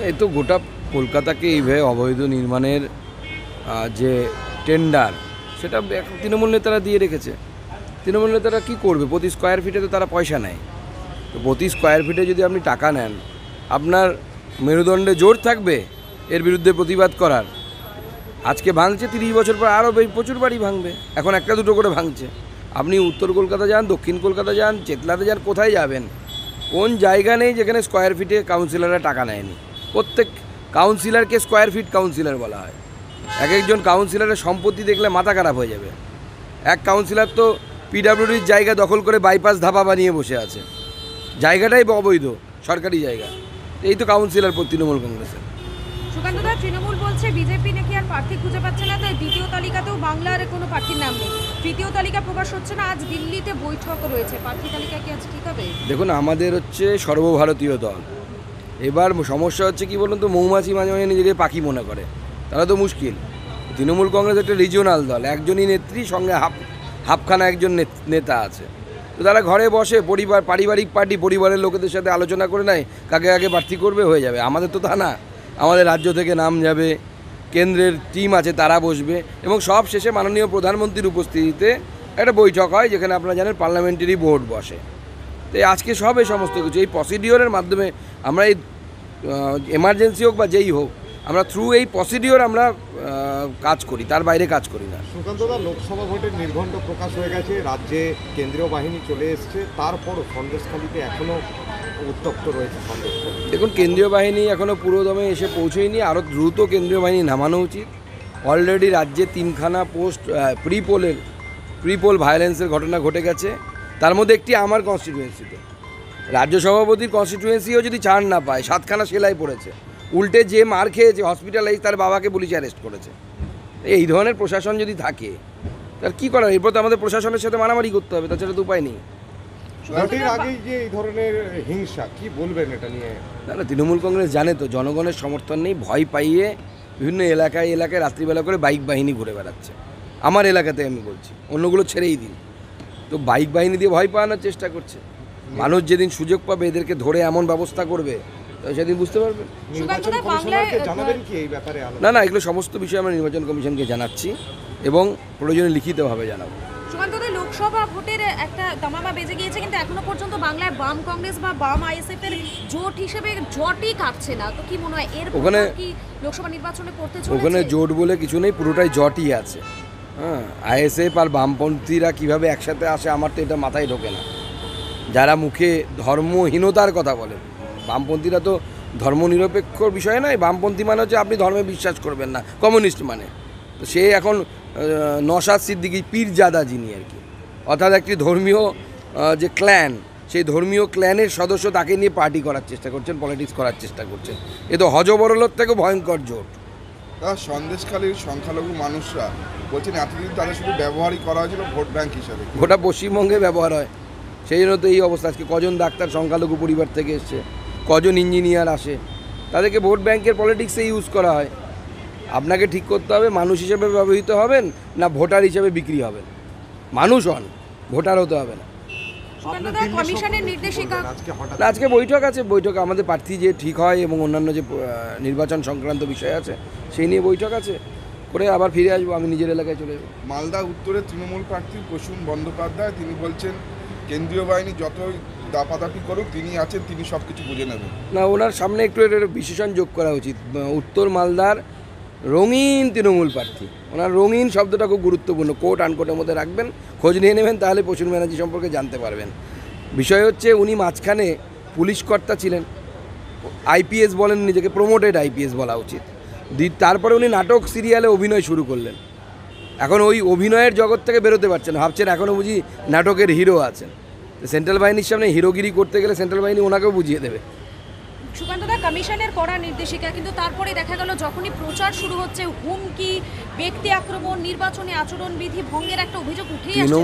এই তো গোটা কলকাতাকে এইভাবে অবৈধ নির্মাণের যে টেন্ডার সেটা তৃণমূল নেতারা দিয়ে রেখেছে। তৃণমূল নেতারা কী করবে? প্রতি স্কোয়ার ফিটে তো তারা পয়সা নেয়। তো প্রতি স্কোয়ার ফিটে যদি আপনি টাকা নেন, আপনার মেরুদণ্ডে জোর থাকবে এর বিরুদ্ধে প্রতিবাদ করার। আজকে ভাঙছে, 30 বছর পর আরও প্রচুর বাড়ি ভাঙবে। এখন একটা দুটো করে ভাঙছে। আপনি উত্তর কলকাতা যান, দক্ষিণ কলকাতা যান, চেতলাতে যান, কোথায় যাবেন? কোন জায়গা নেই যেখানে স্কোয়ার ফিটে কাউন্সিলররা টাকা নেয়নি? প্রত্যেক কাউন্সিলরকে স্কোয়ার ফিট কাউন্সিলর বলা হয়। এক একজন কাউন্সিলরের সম্পত্তি দেখলে মাথা খারাপ হয়ে যাবে। এক কাউন্সিলর তো পিডাব্লিউডির জায়গা দখল করে বাইপাস ধাবা বানিয়ে বসে আছে। জায়গাটাই অবৈধ, সরকারি জায়গা। এই তো কাউন্সিলর তৃণমূল কংগ্রেসের। সুকান্তদা, তৃণমূল বলছে বিজেপি নাকি আর প্রার্থী খুঁজে পাচ্ছে না, তাই দ্বিতীয় তালিকাতেও বাংলার কোনো প্রার্থীর নাম নেই। তৃতীয় তালিকা প্রকাশ হচ্ছে না, আজ দিল্লিতে বৈঠক রয়েছে। প্রার্থী তালিকা কি আজ ঠিক হবে? দেখুন, আমাদের হচ্ছে সর্বভারতীয় দল। এবার সমস্যা হচ্ছে কি বলুন তো, মৌমাছি মাঝে মাঝে নিজেকে পাখি মনে করে, তারা তো মুশকিল। তৃণমূল কংগ্রেস একটা রিজিওনাল দল, একজনই নেত্রী, সঙ্গে হাফখানা একজন নেতা আছে। তো তারা ঘরে বসে পারিবারিক পার্টি, পরিবারের লোকেদের সাথে আলোচনা করে নেয় কাকে কাকে প্রার্থী করবে, হয়ে যাবে। আমাদের তো তা না। আমাদের রাজ্য থেকে নাম যাবে, কেন্দ্রের টিম আছে তারা বসবে, এবং সব শেষে মাননীয় প্রধানমন্ত্রীর উপস্থিতিতে একটা বৈঠক হয়, যেখানে আপনারা জানেন পার্লামেন্টারি বোর্ড বসে। তো আজকে সব এই সমস্ত কিছু এই প্রসিডিওরের মাধ্যমে আমরা এই এমার্জেন্সি হোক বা যেই হোক, আমরা থ্রু এই প্রসিডিওর আমরা কাজ করি, তার বাইরে কাজ করি না। সুকান্তদা, লোকসভা ভোটের নির্ঘণ্ট প্রকাশ হয়ে গেছে, রাজ্যে কেন্দ্রীয় বাহিনী চলে এসছে, তারপরও সন্দেশখালিতে এখনও উত্তপ্ত রয়েছে সন্দেশখালি। দেখুন, কেন্দ্রীয় বাহিনী এখনও পুরোদমে এসে পৌঁছেয়নি, আরও দ্রুত কেন্দ্রীয় বাহিনী নামানো উচিত। অলরেডি রাজ্যে 3খানা পোস্ট প্রিপোল ভায়োলেন্সের ঘটনা ঘটে গেছে, তার মধ্যে একটি আমার কনস্টিটিউয়েন্সিতে। রাজ্য সভাপতির কনস্টিটিউয়েন্সিও যদি ছাড় না পায়, 7খানা সেলাই পড়েছে। উল্টে যে মার খেয়েছে হসপিটালাইজ, তার বাবাকে পুলিশ অ্যারেস্ট করেছে। এই ধরনের প্রশাসন যদি থাকে, তার কী করার? এরপর তো আমাদের প্রশাসনের সাথে মারামারি করতে হবে, তাছাড়া তো উপায় নেই। ভোটের আগেই যে এই ধরনের হিংসা, কি বলবেন এটা নিয়ে? না, তৃণমূল কংগ্রেস জানে তো জনগণের সমর্থন নেই, ভয় পাইয়ে বিভিন্ন এলাকায় রাত্রিবেলা করে বাইক বাহিনী ঘুরে বেড়াচ্ছে। আমার এলাকাতে আমি বলছি, অন্যগুলো ছেড়েই দিন। তো বাইক বাহিনী দিয়ে ভয় পাওয়ানোর চেষ্টা করছে। মানুষ যেদিন সুযোগ পাবে এদেরকে ধরে এমন ব্যবস্থা করবে, তো সেদিন বুঝতে পারবেন। না, এগুলো সমস্ত বিষয়ে আমরা নির্বাচন কমিশনকে জানাচ্ছি এবং প্রয়োজনে লিখিতভাবে জানাবো। সুকান্তদা, লোকসভা ভোটের একটা দামামা বেজে গিয়েছে, কিন্তু এখনো পর্যন্ত বাংলায় বাম কংগ্রেস বা বাম আইএসএফ এর জোট হিসেবে জোটই কাটছে না। তো কি মনে হয় এর ওখানে কি লোকসভা নির্বাচনে পড়তে চলেছে? ওখানে জোট বলে কিছু নেই, পুরোটাই জটই আছে। হ্যাঁ, আইএসএফ আর বামপন্থীরা কিভাবে একসাথে আসে আমার তো এটা মাথায় ঢোকে না। যারা মুখে ধর্মহীনতার কথা বলেন, বামপন্থীরা তো ধর্মনিরপেক্ষ বিষয় নয়। বামপন্থী মানে হচ্ছে আপনি ধর্মে বিশ্বাস করবেন না, কমিউনিস্ট মানে। তো সে এখন নওশাদ সিদ্দিকী পীরজাদা যিনি আর কি, অর্থাৎ একটি ধর্মীয় যে ক্ল্যান, সেই ধর্মীয় ক্ল্যানের সদস্য, তাকে নিয়ে পার্টি করার চেষ্টা করছেন, পলিটিক্স করার চেষ্টা করছেন। এ তো হজবরলত থেকে ভয়ঙ্কর জোট। সন্দেশখালীর সংখ্যালঘু মানুষরা বলছেন এতদিন তাদের শুধু ব্যবহারই করা হয়েছিল ভোট ব্যাংক হিসাবে। গোটা পশ্চিমবঙ্গে ব্যবহার হয়, সেই জন্য তো এই অবস্থা। আজকে কজন ডাক্তার সংখ্যালঘু পরিবার থেকে এসছে, কজন ইঞ্জিনিয়ার আসে, তাদেরকে ভোট ব্যাংকের পলিটিক্সে ইউজ করা হয়। আপনাকে ঠিক করতে হবে মানুষ হিসেবে ব্যবহৃত হবেন না ভোটার হিসেবে বিক্রি হবেন। মানুষ হন, ভোটার হতে হবে না। আজকে বৈঠক আছে, বৈঠক আমাদের প্রার্থী যে ঠিক হয় এবং অন্যান্য যে নির্বাচন সংক্রান্ত বিষয় আছে সেই নিয়ে বৈঠক আছে, করে আবার ফিরে আসবো, আমি নিজের এলাকায় চলে যাবো। মালদা উত্তরে তৃণমূল প্রার্থী প্রসূন বন্দ্যোপাধ্যায় তিনি বলছেন কেন্দ্রীয় বাহিনী যতই দাপাদাপি করুক তিনি আছেন, তিনি সব কিছু বুঝে নেবেন। না, ওনার সামনে একটু বিশেষণ যোগ করা উচিত। উত্তর মালদার রঙিন তৃণমূল প্রার্থী, ওনার রঙিন শব্দটা খুব গুরুত্বপূর্ণ, কোট আনকোটের মধ্যে রাখবেন, খোঁজ নিয়ে নেবেন, তাহলে প্রসূন ব্যানার্জি সম্পর্কে জানতে পারবেন। বিষয় হচ্ছে উনি মাঝখানে পুলিশ কর্তা ছিলেন, আইপিএস বলেন নিজেকে, প্রমোটেড আইপিএস বলা উচিত। তারপরে উনি নাটক সিরিয়ালে অভিনয় শুরু করলেন। এখন ওই অভিনয়ের জগৎ থেকে বেরোতে পারছেন, ভাবছেন এখনও বুঝি নাটকের হিরো আছেন। সেন্ট্রাল বাহিনীর সামনে হিরোগিরি করতে গেলে সেন্ট্রাল বাহিনী ওনাকেও বুঝিয়ে দেবে। সুকান্তদা, কমিশনের কড়া নির্দেশিকা, কিন্তু তারপরে দেখা গেল যখনই প্রচার শুরু হচ্ছে হুমকি, ব্যক্তি আক্রমণ, নির্বাচনী আচরণবিধি ভঙ্গের একটা অভিযোগ উঠেই আসছে।